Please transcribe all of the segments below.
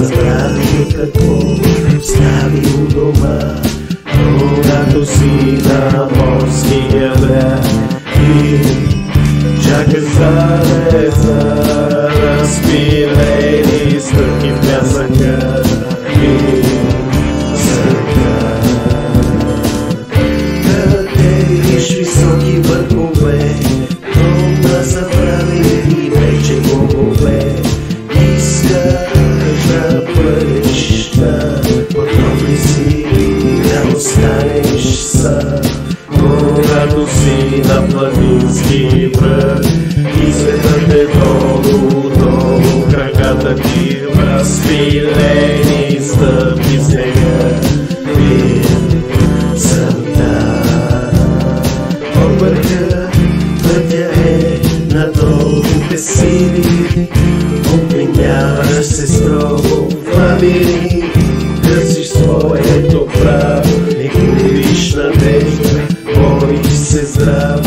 забрави какво остави у дома, когато си на морския бряг и чакаш залеза, разпилени стъпки в пясъка и сънка. Къде виж високи върхове, дома забравени вече богове, искаш да бъдеш готов ли си да останеш сам, когато си на планински връх и светът е долу, долу, краката ти разпилени стъпки в снега и сънта. От върха пътя е надолу без сили, обвиняваш се строго в лабиринт, търсиш своето право, не губиш надежда, бориш се здрав,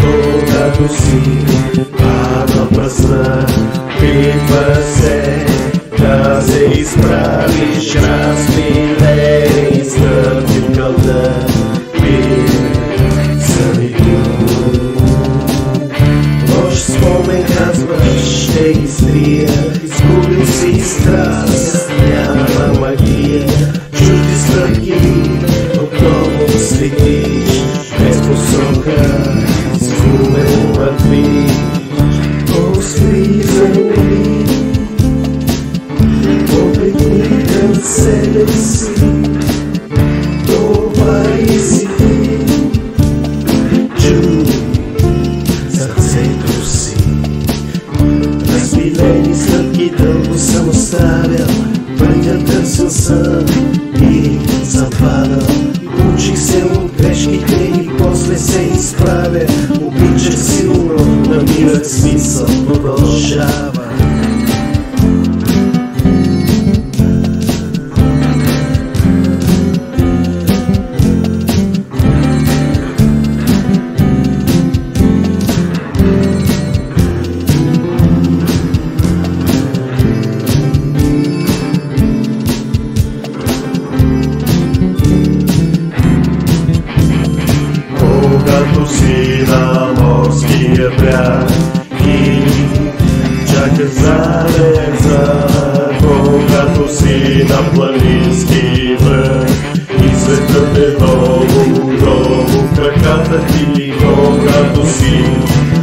когато си падна празна, битва се да се изправиш, разпилени стъпки в кълта и сами тук. Лош спомен казваш, ще ги стрия, изгубил си страст, няма магия, чужди стъпки, отново слетиш, без посока, изгубен вървиш. Послизани, погледни към себе си, това и си ти, чуй сърцето си. Разпилени стъпки дълго съм оставял, пътя търсил съм и съм падал. Учих се от грешките и после се изправя, обичах силно, намирах смисъл, продължава. Когато си на морския бряг и чакаш залеза, когато си на планински връх и светът е долу, долу, краката ти, когато си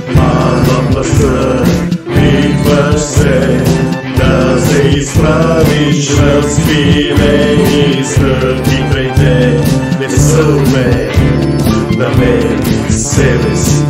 падна паса, битваш се да се изправиш, разпилени стъпки пред те, не съумей намери себе си.